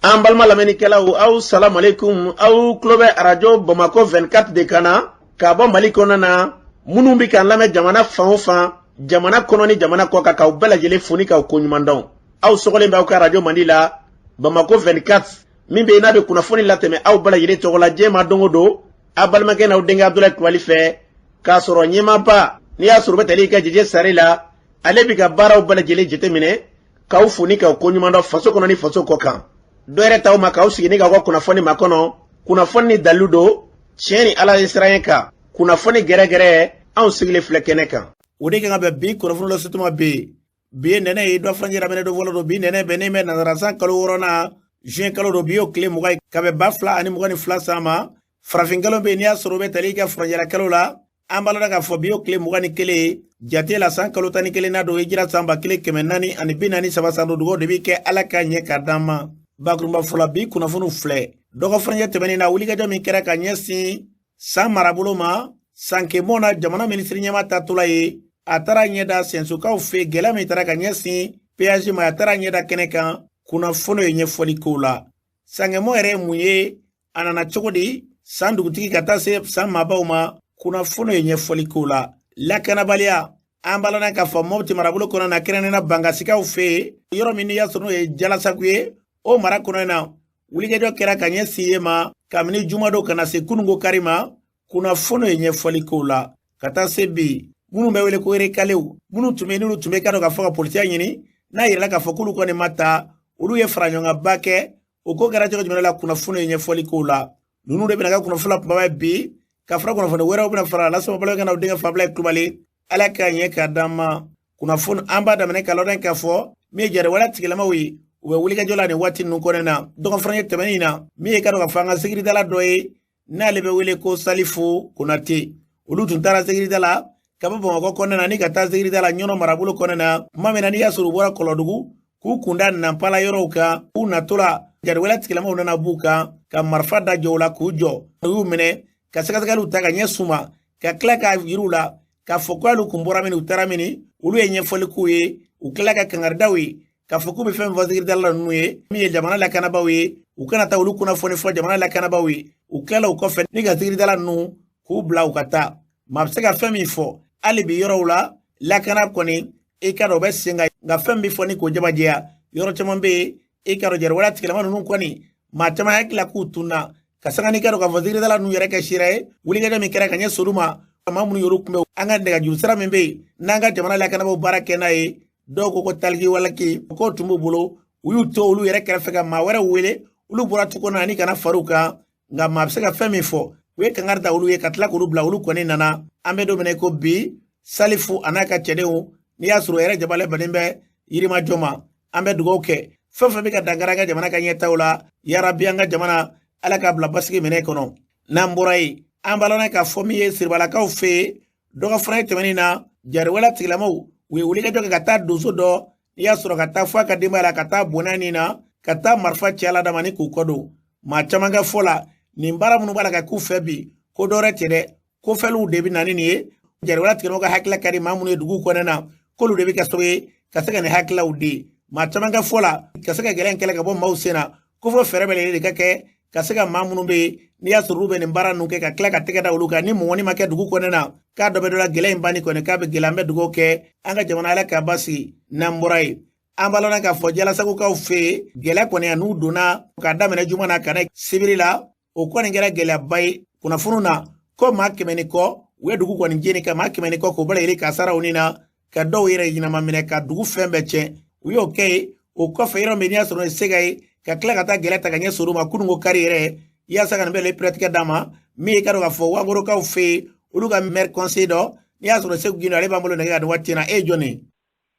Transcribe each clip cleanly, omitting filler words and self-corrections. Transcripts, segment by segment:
An balma lamɛnnikɛlaw aw salam aleikum aw tulo bɛ arajo Bamako 24 de kan na ka bɔ Mali kɔnɔ na minnu bɛ k'an lamɛn jamana fan o fan jamana kɔnɔ ni jamana kɔ kan k'aw bɛɛ lajɛlen foni k'aw koɲuman dɔn aw sɔgɔlen b'aw ka arajo Mandi la Bamako 24 min bɛ n'a bɛ kunnafoni latɛmɛ aw bɛɛ lajɛlen tɔgɔ la diɲɛ ma don o don a balimakɛ n'aw denkɛ Abdulaye Kulibali fɛ k'a sɔrɔ ɲɛmaaba n'i y'a sɔrɔ o bɛ tali kɛ Jɛjɛ Sare la ale bɛ ka baaraw bɛɛ lajɛlen jateminɛ k'aw foni k'aw koɲuman dɔn faso kɔnɔ ni faso kɔ kan. Dɔɛrɛ taw ma k'aw sigi ni k'aw ka kunnafoni makɔnɔ kunnafoni ni dalilu don tiɲɛ ni Ala ye siran ye kan kunnafoni gɛrɛgɛrɛ anw sigilen filɛ kɛnɛ kan. O de kan ka bɛn bi kunnafoni la sutuma bɛ bi ye nɛnɛ ye dɔ fana yɛrɛ dɔ fɔlɔ don bi nɛnɛ bɛnnen bɛ nazarasan kalo 6nan juin kalo don bi y'o tile 20 ye ka bɛn 2022 san ma farafin kalo bɛ n'i y'a sɔrɔ o bɛ tali kɛ furanjɛra kalo la an b'a lɔn k'a fɔ bi y'o tile 21 ye jate la san kalo 11 na don hijira san 1443 san don dugawu de bɛ kɛ Ala ka ɲɛ ka d'an ma. Bakurunba fɔlɔ bi kunnafoniw filɛ dɔgɔ furancɛ tɛmɛnen na wulikajɔ min kɛra ka ɲɛsin san marabolo ma sankebon na jamana minisiri ɲɛma tatɔla ye a taara ɲɛda sɛnsukaw fɛ gɛlɛya min taara ka ɲɛsin péage ma a taara ɲɛda kɛnɛ kan kunnafoni ye ɲɛfɔli kow la sankebon yɛrɛ ye mun ye a nana cogo di san dugutigi ka taa se san maabaw ma kunnafoni ye ɲɛfɔli kow la lakanabaliya an balana k'a fɔ Mopti marabolo kɔnɔ na kɛrɛnkɛrɛnnena bangasikaw fɛ yɔrɔ min y'a sɔrɔ n'o ye Jalasagu ye o mara kɔnɔ na wulikajɔ kɛra ka ɲɛsin ye ma kabini jumadon kana se kunungo kari ma kunnafoni ye ɲɛfɔli kow la ka taa se bi minnu bɛ wele ko rekalew minnu tun bɛ n'olu tun bɛ kadɔ ka fɔ ka polisiya ɲini n'a yɛrɛla k'a fɔ k'olu kɔni ma ta olu ye faraɲɔgɔnba kɛ o ko kɛra cogo jumɛn la kunnafoni ye ɲɛfɔli kow la ninnu de bɛna ka kunnafoni kumaba bi ka fara kunnafoni wɛrɛw bɛna fara Lasama Baloyi n'aw denkɛ Abdulaye Kulibali Ala ka ɲɛ ka d'an ma kunnafoni an b'a daminɛ ka lɔn k'a fɔ min ye jariwala tigilamaw ye u bɛ wulikajɔ la nin waati ninnu kɔnɔ na dɔgɔ furancɛ tɛmɛnen na min ye ka dɔn ka fɔ an ka sekiridala dɔ ye n'ale bɛ wele ko Salifu Konate olu tun taara sekirida la ka bɔ Bamakɔ kɔnɔ na ni ka taa sekirida la Ɲɔnɔ marabolo kɔnɔ na tuma min na n'i y'a sɔrɔ u bɔra Kɔlɔdugu k'u kunda Nampala yɔrɔw kan k'u natɔla jariwala tigilamaw nana b'u kan ka marifa da jɔ u la k'u jɔ u y'u minɛ ka sɛgɛsɛgɛliw ta ka ɲɛ suma ka tila k'a yir'u la k'a fɔ k'olu kun bɔra min u taara min olu ye ɲɛfɔli k'u ye u tila ka kangaridaw ye k'a fɔ k'u bɛ fɛn fɔ sekiridala la ninnu ye min ye jamana lakanabaw ye u kana taa olu kunnafoni fɔ jamana lakanabaw ye u tilala u kɔfɛ ni ka sekiridala ninnu k'u bila u ka taa maa bɛ se ka fɛn min fɔ hali bi yɔrɔw la lakana kɔni i ka dɔn u bɛ sen kan nka fɛn min fɔ ni k'o jabajɛya yɔrɔ caman bɛ yen i ka dɔn jariwala tigilama ninnu kɔni maa caman hakili k'u tunna ka sanga ni ka dɔn k'a fɔ sekiridala ninnu yɛrɛ kɛ sira ye wulikajɔ min kɛra ka ɲɛ solu ma maa minnu y'olu kunbɛn an ka nɛgɛjuru sira min bɛ yen n'an ka jamana lakanabaw baara kɛ n'a ye dɔw ko ko taliki walaki k'o tun b'u bolo u y'u to olu yɛrɛ kɛrɛfɛ ka maa wɛrɛ wele olu bɔra tu kɔnɔ ani kana far'u kan nka maa bɛ se ka fɛn min fɔ u ye kangari da olu ye ka tila k'olu bila olu kɔni nana an bɛ don min na ko bi Salifu a n'a ka cɛdenw n'i y'a sɔrɔ yɛrɛ jabalen baden bɛ Yirimajɔ ma an bɛ dugawu kɛ fɛn fɛn bɛ ka dankari an ka jamana ka ɲɛtaw la yarabi an ka jamana Ala k'a bila basigi minɛ kɔnɔ n'an bɔra yen an b'a lɔn k'a fɔ min ye Siribalakaw fɛ yen dɔgɔ furancɛ tɛmɛnen na jariwala tigilamaw u ye wulikajɔ kɛ ka taa donso dɔ n'i y'a sɔrɔ ka taa fɔ a ka denbaya la ka taa bonya nin na ka taa marifa ci Ala dama ni k'u kɔ don maa caman ka fɔ la nin baara minnu b'a la ka k'u fɛ bi ko dɔ wɛrɛ tɛ dɛ ko fɛnw de bɛ na ni nin ye jariwala tigilamaw ka hakilila ka di maa minnu ye dugu kɔnɔ na k'olu de bɛ kɛ sababu ye ka se ka nin hakililaw di maa caman ka fɔ la ka se ka gɛlɛya kɛlɛ ka bɔ maaw sen na ko fɔ fɛɛrɛ bɛ de ka kɛ ka se ka maa minnu bɛ yen n'i y'a sɔrɔ olu bɛ nin baara ninnu kɛ ka tila ka tɛgɛ da olu kan ni mɔgɔni ma kɛ dugu kɔnɔ na k'a dɔ bɛ dɔ la gɛlɛya in banni kɔni k'a bɛ gɛlɛya an bɛ dugawu kɛ an ka jamana Ala k'a basigi n'an bɔra yen an b'a lɔn k'a fɔ Jalasagukaw fɛ yen gɛlɛya kɔni a n'u donna k'a daminɛ juma na ka na sibiri la o kɔni kɛra gɛlɛyaba ye kunnafoniw na ko maa 100 ni kɔ u ye dugu kɔni jeni ka maa 100 ni kɔ k'o bɛɛ yɛlɛ ka saraw ni na ka dɔw yɛrɛ ɲinama minɛ ka dugu fɛn bɛɛ tiɲɛ u y'o kɛ yen o kɔfɛ yɔrɔ min n'i y'a sɔrɔ sega ye ka tila ka taa gɛlɛya ta ka ɲɛ sɔrɔ ma kunungo kari yɛrɛ yaasa ka nin bɛɛ piratigɛ d'a ma min ye ka dɔn k'a fɔ Wangorokaw fɛ yen olu ka maire conseil dɔ n'i y'a sɔrɔ Segu Gindo ale b'an bolo nɛgɛ ka nin waati na e ye jɔn ye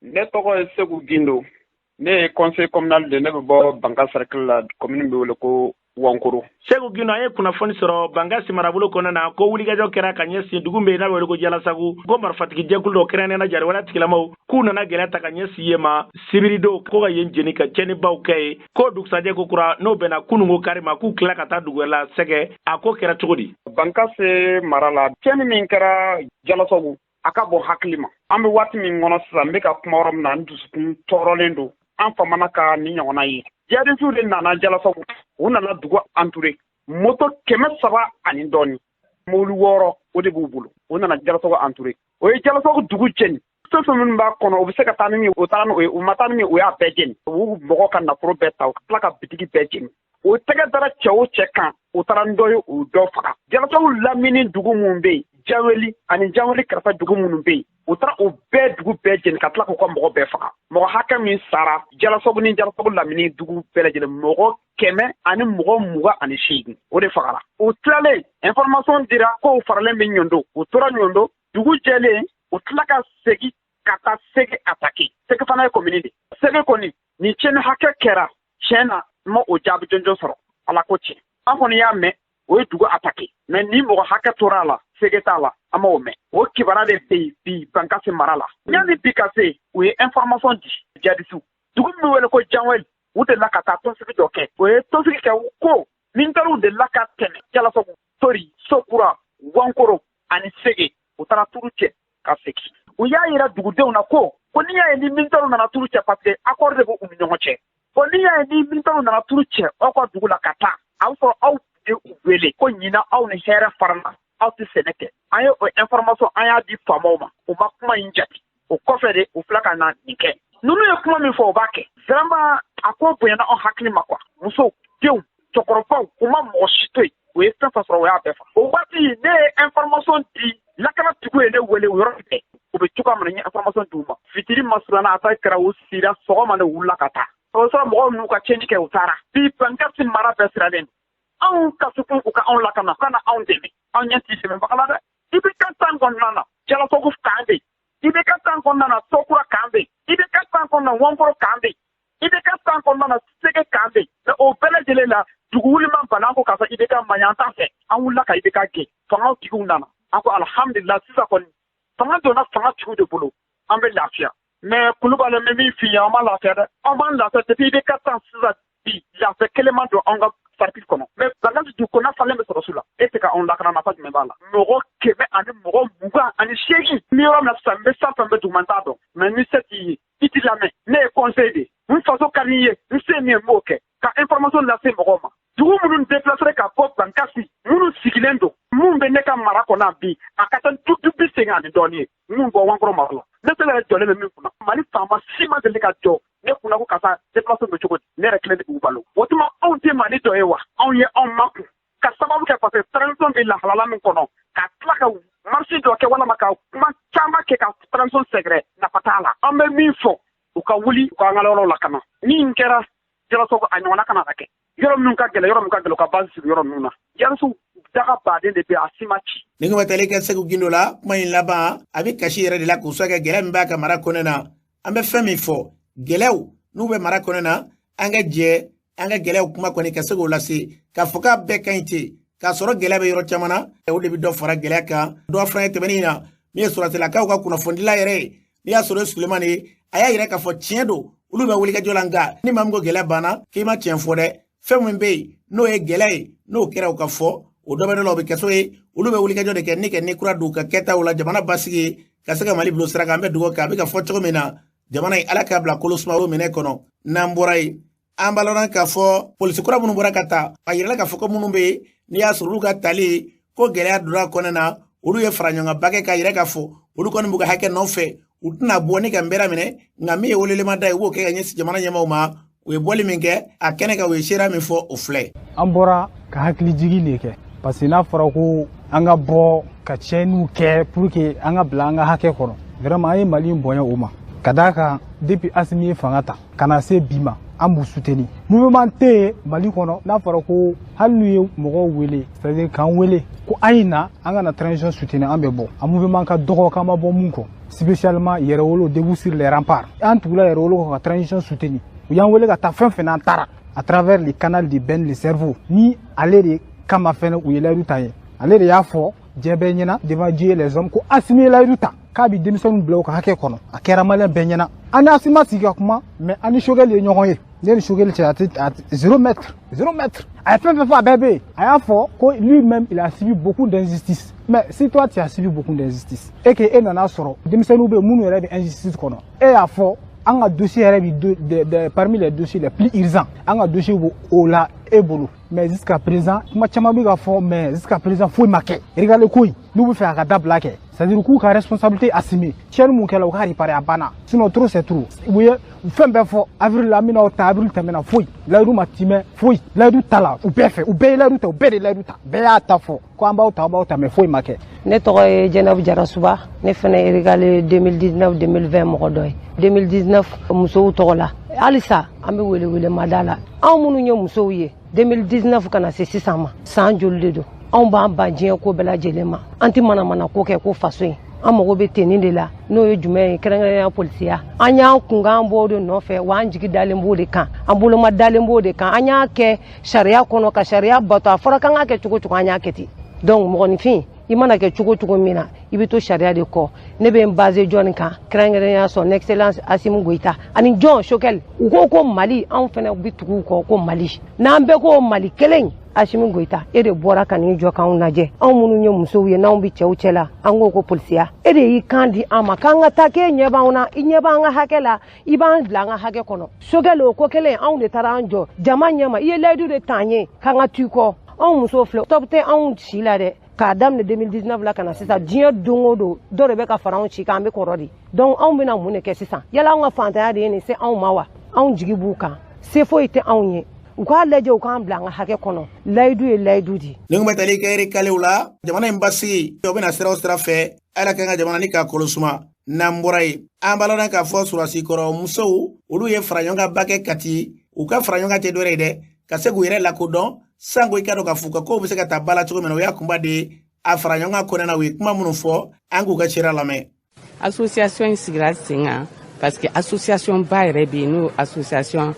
ne tɔgɔ ye Segu Gindo ne ye conseil communal de ne bɛ bɔ Banka cercle la commune bɛ wele ko Wankoro. Segu Gindo an ye kunnafoni sɔrɔ Bangasi marabolo kɔnɔ na ko wulikajɔ kɛra ka ɲɛsin dugu min n'a bɛ wele ko Jalasagu ko marifatigi jɛkulu dɔ kɛrɛnkɛrɛnnena jariwala tigilamaw k'u nana gɛlɛya ta ka ɲɛsin ye ma sibirido ko ka yen jeni ka cɛnnibaw kɛ ye ko dugusajɛ ko kura n'o bɛnna kunungo kari ma k'u tila ka taa dugu la sɛgɛ a ko kɛra cogo di Bankasi mara la cɛnni min kɛra Jalasagu a ka bɔ hakili ma an bɛ waati min kɔnɔ sisan n bɛ ka kuma yɔrɔ min na n dusukun tɔɔrɔlen don an famana ka ni ɲɔgɔnna ye jadisiw de nana jalasago u nana dugu entouré moto 300 ani dɔɔni mobili 6 o de b'u bolo u nana jalasago entouré o ye jalasago dugu jeni fɛn minnu b'a kɔnɔ u bɛ se ka taa ni min o taara n'o ye u ma taa ni min o y'a bɛɛ jeni u mɔgɔ ka nafolo bɛɛ ta u ka tila ka bitigi bɛɛ jeni o tɛgɛ dara cɛ o cɛ kan u taara ni dɔ ye u dɔ faga jalasago lamini dugu minnu bɛ yen janweli ani janweli kɛrɛfɛ dugu minnu bɛ yen u taara o bɛɛ dugu bɛɛ jeni ka tila k'u ka mɔgɔ bɛɛ faga mɔgɔ hakɛ min sara jalasago ni jalasago lamini dugu bɛɛ lajɛlen mɔgɔ 100 ani mɔgɔ 28 o de fagara u tilalen information dira ko u faralen bɛ ɲɔndo u tora ɲɔndo dugu jɛlen u tila ka segin ka taa sege attaquer sege fana ye commune de sege kɔni ni tiɲɛni hakɛ kɛra tiɲɛ na ma o jaabi jɔnjɔn sɔrɔ ala ko tiɲɛ an kɔni y'a mɛn o ye dugu attaquer mais ni mɔgɔ hakɛ tora a la sege t'a la an m'o mɛn o kibaruya de bɛ yen bi Bankasi mara la yanni bi ka se u ye information di jadisiw dugu min wele ko janweli u delila ka taa tɔnsigi dɔ kɛ o ye tɔnsigi kɛ ko militaires delila ka tɛmɛ jalasago tori sokura wankoro ani sege u taara turu cɛ ka segin u y'a yira dugudenw na ko n'i y'a ye ni militaires nana turu cɛ parce que accord de b'u ni ɲɔgɔn cɛ n'i y'a ye ni militaires nana turu cɛ aw ka dugu la ka taa a bɛ sɔrɔ aw de u wele ko ɲinan aw ni hɛrɛ farala aw tɛ sɛnɛ kɛ an ye o information an y'a di faamaw ma u ma kuma in jate o kɔfɛ de u filɛ ka na nin kɛ ninnu ye kuma min fɔ u b'a kɛ vraiment a ko bonyana aw hakili ma quoi musow denw cɛkɔrɔbaw u ma mɔgɔ si to yen o ye fɛn fɛn sɔrɔ o y'a bɛɛ fa o waati ne ye information di lakanatigiw ye ne wele o yɔrɔ bɛɛ u bɛ cogoya min na n ye information d'u ma fitiri masurunya a ta kɛra u sira sɔgɔma de wulila ka taa o sɔrɔ mɔgɔw n'u ka tiɲɛni kɛ u taara bi Bankasi mara bɛɛ siralen anw ka sukun u ka anw lakana u ka na anw dɛmɛ anw ɲɛ t'i dɛmɛbaga la dɛ i bɛ ka tan kɔnɔna na jalasago kan bɛ yen i bɛ ka tan kɔnɔna na sokura kan bɛ yen i bɛ ka tan kɔnɔna na wankoro kan bɛ yen i bɛ ka tan kɔnɔna na sege kan bɛ yen mais o bɛɛ lajɛlen la dugu wuli man bana ko k'a fɔ i bɛ ka maɲan tan fɛ an wulila ka i bɛ ka gɛn fangaw tigiw nana an ko alhamdulilah sisan kɔni fanga donna fanga tigiw de bolo an bɛ lafiya mais Kulubali n bɛ min f'i ye an ma lafiya dɛ an b'an lafiya depuis i bɛ ka tan sisan bi lafiya kelen ma don an ka parti kɔnɔ mais Bankasi dugukɔnɔna falen bɛ sɔrɔ su la e tɛ ka anw lakana nafa jumɛn b'a la mɔgɔ 100 ani mɔgɔ 28 ni yɔrɔ min na sisan n bɛ fɛn fɛn bɛ dugu man t'a dɔn mais ni se t'i ye i t'i lamɛn ne ye conseil de n faso ka di n ye n se min ye n b'o kɛ ka information lase mɔgɔw ma dugu minnu déplacé ka bɔ Bankasi minnu sigilen don minnu bɛ ne ka mara kɔnɔ bi a ka taa du 80 ani dɔɔni ye minnu bɔ wankoro mara la ne se yɛrɛ jɔlen bɛ min kunna Mali faama si ma deli ka jɔ ne kunna ko ka taa déplacé bɛ cogo di ne yɛrɛ kelen de b'u balo o tuma anw tɛ Mali dɔ ye wa anw ye anw makun ka sababu kɛ parce que transition bɛ lahalala min kɔnɔ ka tila ka marché dɔ kɛ walama ka kuma caman kɛ ka transition sɛgɛrɛ nafa t'a la an bɛ min fɔ u ka wuli u ka an ka yɔrɔw lakana min kɛra jalasago a ɲɔgɔnna kana kɛ yɔrɔ minnu ka gɛlɛn u ka base sigi yɔrɔ ninnu na jarisu daga baden de bɛ a si ma ci ni ko matale ka Segu Gindo la kuma in laban a bɛ kasi yɛrɛ de la k'u sɔn ka gɛlɛya min b'a ka mara kɔnɔ na an bɛ fɛn min fɔ gɛlɛyaw n'u bɛ mara kɔnɔ na an ka jɛ an ka gɛlɛyaw kuma kɔni ka se k'o lase k'a fɔ k'a bɛɛ ka ɲi ten k'a sɔrɔ gɛlɛya bɛ yɔrɔ caman na o de bɛ dɔ fara gɛlɛya kan dɔ fana ye tɛmɛnen in na min ye sɔrɔsilakaw ka kunnafonidila yɛrɛ ye n'i y'a sɔrɔ Sulemani ye a y'a yɛrɛ k'a fɔ tiɲɛ don olu bɛ wulikajɔ la nka ni maa min ko gɛlɛya banna k'i ma tiɲɛ fɔ dɛ fɛn min bɛ yen n'o ye gɛlɛya ye n'o kɛra u ka fɔ o dɔ bɛ dɔ la o bɛ kɛ so ye olu bɛ wulikajɔ de kɛ ni kura don ka kɛtaw la jamana basigi ka se ka Mali bilo sira kan an bɛ dugawu kɛ a bɛ ka fɔ cogo min na jamana in ala k'a bila kolo sumaworo minɛ kɔnɔ n'an bɔra yen an balɔnna k'a fɔ polisi kura minnu bɔra ka taa a yirala k'a fɔ ko minnu bɛ yen n'i y'a sɔrɔ olu ka tali ko gɛlɛya donna kɔnɔ na olu ye fara ɲɔgɔn ba kɛ k'a yira k'a fɔ olu kɔni b'u ka hakɛ nɔfɛ u tɛna bɔ ni ka nbɛra minɛ nka min ye welelema da ye u b'o kɛ ka ɲɛsin jamana ɲɛmaaw ma u ye bɔli min kɛ a kɛnɛ kan u ye seereya min fɔ o filɛ an bɔra ka hakilijigi de kɛ parce que n'a fɔra ko an ka bɔ ka tiɲɛniw kɛ pour que an ka bila an ka hakɛ kɔnɔ vraiment an ye Mali bonya o ma ka d'a kan depuis Asimi ye fanga ta ka na se bi ma an b'u soutenir mouvement tɛ yen Mali kɔnɔ n'a fɔra ko hali n'u ye mɔgɔw wele c'est-à-dire k'an wele ko an ye na an ka na transition soutenir an bɛ bɔ a mouvement ka dɔgɔ k'an ma bɔ mun kɔ spécialement yɛrɛwolo debout sur les remparts an tugula yɛrɛwolo kɔ ka transition soutenir u y'an wele ka taa fɛn fɛn n'an taara à travers les canaux de Ben le cerveau ni ale de kama fɛnɛ u ye layidu ta ye ale de y'a fɔ diɲɛ bɛɛ ɲɛna devant Dieu et les hommes ko Asimi ye layidu ta k'a bɛ denmisɛnninw bila u ka hakɛ kɔnɔ a kɛra maliyɛn bɛɛ ɲɛna an ni Asimi ma sigi ka kuma mais an ni Choguel ye ɲɔgɔn ye ne ni Choguel cɛ a tɛ 0 mètre a ye fɛn fɛn fɔ a bɛɛ bɛ yen a y'a fɔ ko lui-même il a subi beaucoup d'injustice mais si toi tu as subi beaucoup d'injustice et que e nana sɔrɔ denmisɛnninw bɛ yen minnu yɛrɛ bɛ injustice kɔnɔ e y'a fɔ an ka dossier yɛrɛ bi parmi les dossiers les plus urgents an ka dossier b'o o la e bolo mais jusqu'à présent kuma caman bɛ ka fɔ mais jusqu'à présent foyi ma kɛ regardez ko in n'u bɛ fɛ a ka dabila kɛ c'est à dire k'u ka responsabilité assumer tiɲɛni mun kɛla u ka réparer a banna sinon trop c'est trop u ye fɛn bɛɛ fɔ avril la min n'aw ta avril tɛmɛna foyi layidu ma timɛ foyi layidu ta la u bɛɛ fɛ u bɛɛ ye layidu ta u bɛɛ de layidu ta bɛɛ y'a ta fɔ ko an b'aw ta mais foyi ma kɛ. ne tɔgɔ ye Jɛnɛbu Jarasuba ne fana ye regale 2019-2020 mɔgɔ dɔ ye 2019 musow tɔgɔ la halisa an bɛ wele mada la anw minnu ye musow ye 2019 kana se sisan ma san joli de don anw b'an ban diɲɛ ko bɛɛ lajɛlen ma an tɛ manamana ko kɛ ko faso in an mago bɛ tenni de la n'o ye jumɛn ye kɛrɛnkɛrɛnnenya polisiya an y'an kunkan an b'o de nɔfɛ wa an jigi dalen b'o de kan an boloma dalen b'o de kan an y'a kɛ sariya kɔnɔ ka sariya bato a fɔra k'an ka kɛ cogo cogo an y'a kɛ ten donc mɔgɔninfin i mana kɛ cogo cogo min na i bɛ to sariya de kɔ ne bɛ n base jɔnni kan kɛrɛnkɛrɛnnenya son excellence Asimu Goyita ani John Choguel u ko Mali anw fana bɛ tugu u kɔ ko Mali n'an bɛɛ ko Mali kelen Asimu Goyita e de bɔra ka n'i jɔ k'anw lajɛ anw minnu ye musow ye n'anw bɛ cɛw cɛ la an ko polisiya e de y'i kan di an ma k'an ka taa k'e ɲɛ b'anw na i ɲɛ b'an ka hakɛ la i b'an bila an ka hakɛ kɔnɔ Choguel o ko kelen anw de taara an jɔ jama ɲɛma i ye layidu de t'an ye k'an ka t'u kɔ anw musow filɛ tɔb tɛ anw si la dɛ k'a daminɛ 2019 la ka na sisan diɲɛ don o don dɔ de bɛ ka fara anw si kan an bɛ kɔrɔ de donc anw bɛna mun de kɛ sisan yala anw ka fantanya de ye nin se anw ma wa anw jigi b'u kan se foyi tɛ anw ye u k'a lajɛ u k'an bila an ka hakɛ kɔnɔ layidu ye layidu di. ni kun bɛ tali kɛ recalew la jamana in basigi o bɛna sira o sira fɛ ala kan ka jamana ni k'a kɔlɔsuma n'an bɔra yen an b'a lɔn k'a fɔ surasi kɔrɔ musow olu ye fara ɲɔgɔn kan ba kɛ Kati u ka fara ɲɔgɔn kan tɛ dɔ wɛrɛ ye dɛ ka se k'u yɛrɛ lakodɔn sanko i ka dɔn k'a fɔ ko bɛ se ka taa ba la cogo min na o y'a kunba de a fara ɲɔgɔn kan kɔnɔna u ye kuma minnu fɔ an k'u ka cira lamɛn. association in sigira sen kan parce que association ba yɛrɛ bɛ yen n'o association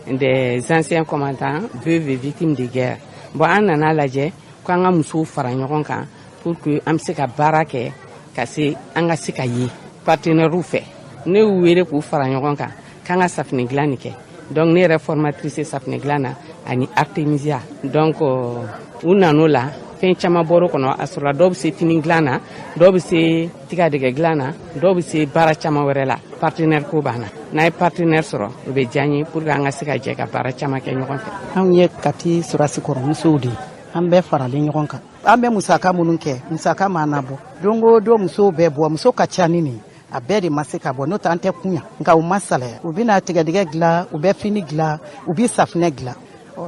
des anciens commandants veuves et victimes de guerre bon an nana lajɛ ko an ka musow fara ɲɔgɔn kan pour que an bɛ se ka baara kɛ ka se an ka se ka ye partenaires fɛ ne y'u wele k'u fara ɲɔgɔn kan k'an ka safinɛ dilan nin kɛ donc ne yɛrɛ formatrice safinɛ dilan na ani artemisia donc u nan'o la fɛn caman bɔr'o kɔnɔ a sɔrɔla dɔw bɛ se fini dilan na dɔw bɛ se tigadɛgɛ dilan na dɔw bɛ se baara caman wɛrɛ la partenaire ko b'an na n'a ye partenaire sɔrɔ o bɛ diya n ye pour que an ka se ka jɛ ka baara caman kɛ ɲɔgɔn fɛ. anw ye Kati surasi kɔrɔ musow de ye an bɛɛ faralen ɲɔgɔn kan an bɛ musaka minnu kɛ musaka m'an nabɔ don o don musow bɛɛ bɔ muso ka ca ni nin a bɛɛ de ma se ka bɔ n'o tɛ an tɛ kun yan nka u ma salaya u bɛna tigɛdɛgɛ dilan u bɛ fini dilan u bɛ safinɛ dilan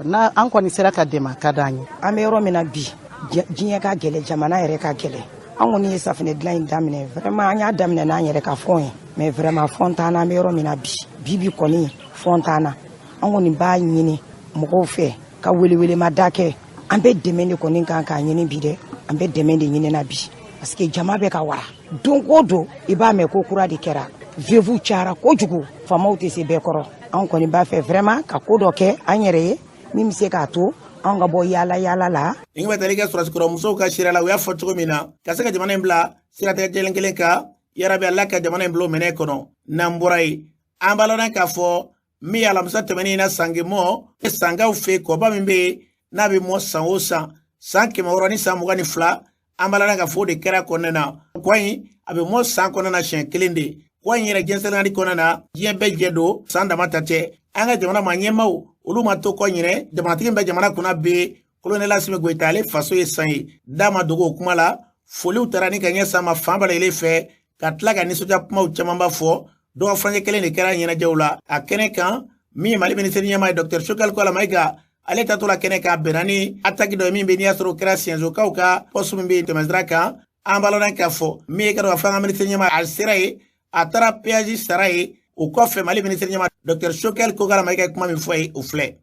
n'a an kɔni sera ka dɛmɛ ka d'an ye. an bɛ yɔrɔ min na bi diɲɛ ka gɛlɛ jamana yɛrɛ ka gɛlɛ an kɔni ye safinɛ dilan in daminɛ vraiment an y'a daminɛ n'an yɛrɛ ka fɔn ye mais vraiment fɔn t'an na an bɛ yɔrɔ min na bi kɔni fɔn t'an na an kɔni b'a ɲini mɔgɔw fɛ ka welewelema da kɛ an bɛ dɛmɛ de kɔni kan k'a ɲini bi dɛ an bɛ dɛmɛ de ɲini na bi parce que jama bɛ ka wara don o don i b'a mɛn ko kura de kɛra veuve cayara kojugu faamaw tɛ se bɛɛ kɔrɔ an kɔni b'a fɛ vraiment ka ko dɔ kɛ an yɛrɛ ye min bɛ se k'a to an ka bɔ yaala la. ni bɛ tali kɛ sɔrɔsikɔrɔ musow ka sira la u y'a fɔ cogo min na ka se ka jamana in bila siratigɛ jɛlen kelen kan yarabi ala ka jamana in bila o minɛ kɔnɔ n'an bɔra yen an b'a lɔn k'a fɔ min ye alamisa tɛmɛnen na sangimɔ sangaw fɛ kɔba min bɛ yen n'a bɛ mɔ san o san 100 ni san 22 an b'a lɔn k'a fɔ o de kɛra kɔnɔna na kɔ in a bɛ mɔ san kɔnɔna na siɲɛ kelen de kɔ in yɛrɛ jɛnsɛnɛli kɔnɔna na diɲɛ bɛɛ jɛ don san dama ta tɛ an ka jamana ma ɲɛmaw olu ma to kɔ ɲinɛ jamanatigi bɛ jamana kunna bɛ kolonɛli Asimu Goyita ale faso ye san ye d'a ma dogo o kuma la foliw taara ni ka ɲɛ sama fan bɛɛ lajɛlen fɛ ka tila ka nisɔndiya kumaw caman b'a fɔ dɔgɔ furancɛ kelen de kɛra ɲɛnajɛw la a kɛnɛ kan min ye Mali ministre ɲɛmaa ye Dr Choguel Kɔla Mayiga ale tatɔ la kɛnɛ kan bɛnna ni attaque dɔ ye min bɛ n'i y'a sɔrɔ o kɛra Siɛnzokaw ka poste min bɛ yen tɛmɛsira kan an b'a lɔn k'a fɔ min ye ka dɔn ka fɔ an ka ministre ɲɛmaa a sera yen a taara péage sara yen o kɔfɛ Mali ministre ɲɛmaa Dr Choguel Kɔla Mayiga ye kuma min fɔ ye o filɛ.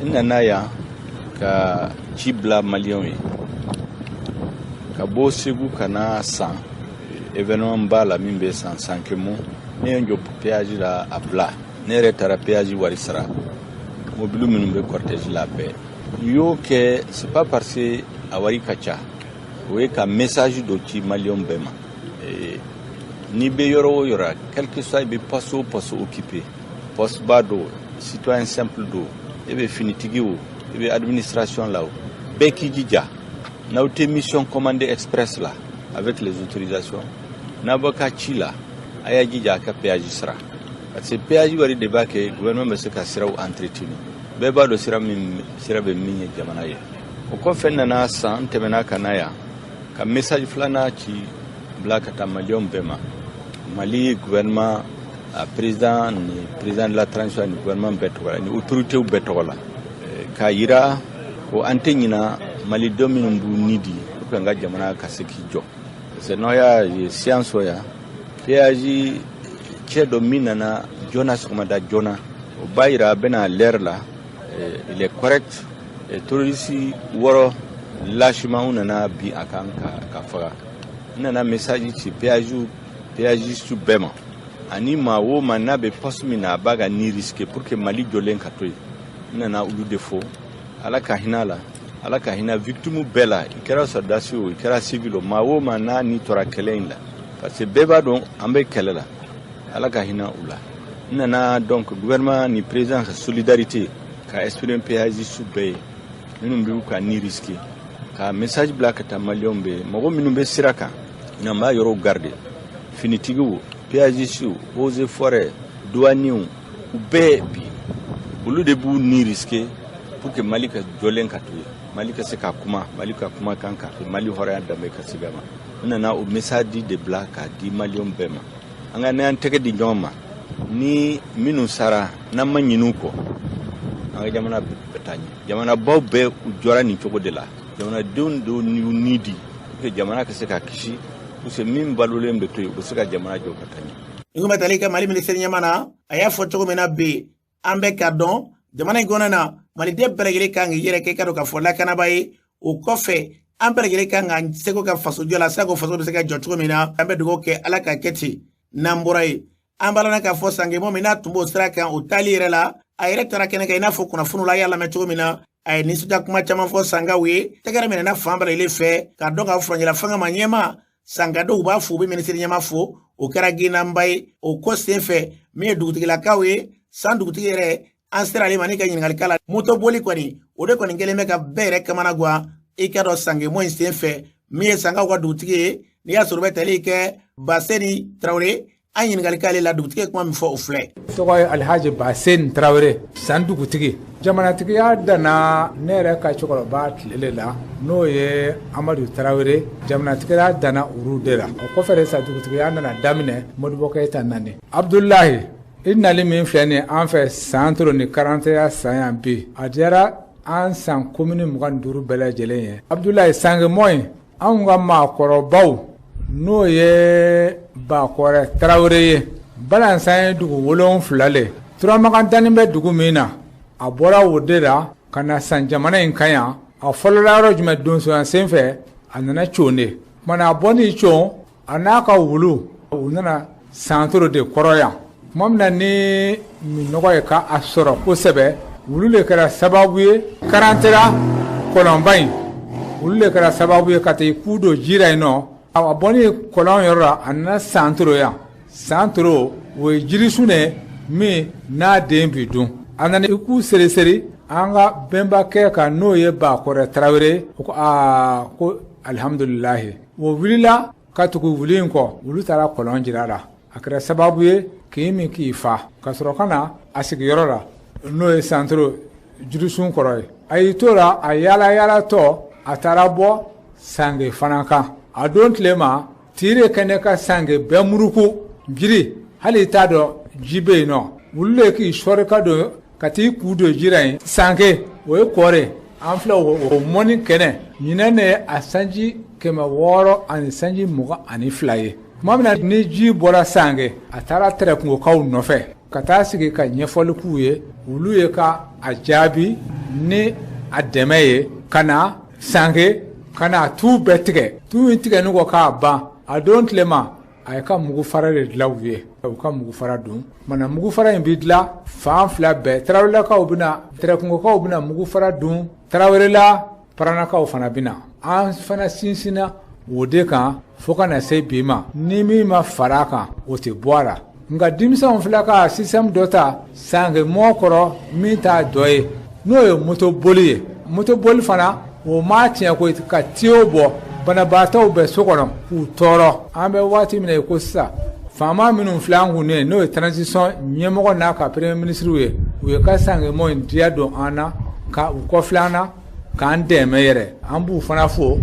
n nana yan ka ci bila maliyɛnw ye ka bɔ Segu ka na san événement ba la min bɛ san Sankemu ne ye n jɔ péage la a bila ne yɛrɛ taara péage wari sara mobile minnu bɛ cortège la bɛɛ u y'o kɛ c'est pas parce que a wari ka ca o ye ka message dɔ ci maliyɛnw bɛɛ ma n'i bɛ yɔrɔ o yɔrɔ quel que soit i bɛ poste o poste occupé poste ba do citoyen simple do e bɛ finitigi o e bɛ administration la o bɛɛ k'i jija n'aw tɛ mission commandée express la avec les autorisations n'a bɔ ka ci la a y'a jija a ka péage sara parce que péage wari débat que gouvernement be se ka siraw entretenu be ba do sira be min jamana ye o ko fenna na san temena kanaya ka message flana ci blaka tamalion bema Mali gouvernement président de la transition ni gouvernement betola ni autorité u betola ka yira ko antenyina Mali domine bu nidi ko nga jamana ka sekijo c'est noya science ya péage che domine na Jonas Komanda Jona o bayira bena l'air là il est correct et tourisi woro lâchement na bi akanka ka fara nana message ci péage su bema ani ma wo mana be posmina baga ni risque pour que Mali jolen katoy nana ulu defo ala ka hina victime bela ikera soldation ikera civil ma wo mana ni tora kelenla parce que beba don ambe kelela ala ka hina ula nana donc gouvernement ni président solidarité ka exprimer péage su be nunu bi ka ni risque ka message black ta maliombe mago minumbe siraka namba yoro garde finitigu péage su ose forêt douaniu ubebi ulu de bu ni risque pour que Mali ka jolen katuye Mali ka se ka kuma kanka Mali hore da me ka sigama nana o message de black di malion bema anga ne an tege di nyoma ni minu sara na manyinu ko anga jamana betani jamana bawbe ujora ni chogo de la jamana do nidi ke jamana ka se ka kishi use min balule mbeto ko se ka jamana jo katani ngoma talika Mali ministre nyamana aya foto mena be ambe kadon jamana ngona na Mali de belegele kanga yere ke kado ka fola kana baye o kofe ambelegele kanga seko ka faso jola seko faso de seka jocho mena ambe dugo ke ala ka keti namborai ambala ka fo sange mo mena tumbo straka o talire la ayre tara kene ka ina fo kuna funu la yalla meto mena ay ni suta kuma chama fo sanga we tegara mena na fambala ile fe ka donga furanyela fanga manyema sanga do ba fu be ministre nyama fo o kara gina mbay o koste fe me dugutigila kawe sandu gutigere ansera le manika nyingal kala moto boli kwani ode kwani ngeleme ka bere kamana gwa ikado sange mo instefe me sanga kwa dugutige ni ya surbe telike baseni Traoré anyin galikale la dugutige kuma mfo ofle to ko alhaji Basen Traoré sandu gutige jamana tigi ya dana nere ka chokolo bat lelela no ye Amadou Traoré jamana tigi ya dana urudela o ko fere sa dugutige ya dana damine Modibo Keita nani Abdullahi inna limin flene en fait centre ni 41 sayan bi adira an san commune mugan duru bela jelen Abdullahi sangue moy an ga ma korobaw no ye ba kore Traoré balansan dugu wolon flale tura makan tani be dugu mina a bora wodera kana san jamana in kanya a folola rojme don so an senfe anana chone mana boni chon anaka wulu unana centre de koroya mamna ni minogo ka asoro ko sebe wulu le kara sababu ye karantera kolombain wulu le kara sababu ye kate kudo jira ino a boni kolon yora anna centre ya centre wo jirisune mi na dembi dun anana iku sere anga bemba ke ka no ye ba kore Traoré ko alhamdulillah wo wulila katuku wulin ko wulu tara kolon jirara akara sababu ye kimi kifa kasoro kana asigi yorora no e centre jirisun koroy ay tora ayala to atarabo sange fanaka adont lema tire kaneka sange bemuruku jiri hali tado jibe no wulle ki shorika do kati kudo jirai sange we kore amfla o moni kene nyinene asanji kema woro ani sanji muga ani flaye mamna ni ji bora sange atara tere kungo kaw nofe kata sigi ka nyefol kuye wuluye ka ajabi ni ademeye kana sange kana tu betige tu intige nugo ka ba adont lema ay ka mugu farare lawye ka mugu faradun mana mugu fara imbidla fam fla be Traoré ka obina tere kungo ka obina mugu faradun Traoré la parana ka ofana bina an fana sinsina wode kan foka na se bima ni mi ma faraka o te boara nga dimson flaka system dota sange mokoro mi ta doye no yo moto boli fana o ma tiya ko ka tiobo bana bataw be sokono ku toro ambe wati mine ko sa faama minnu filɛ an kun n'o ye transition ɲɛmɔgɔ n'a ka premier ministre ye u ye ka sangemo in diya don an na ka u kɔfilɛ an na k'an dɛmɛ yɛrɛ an b'u fana fo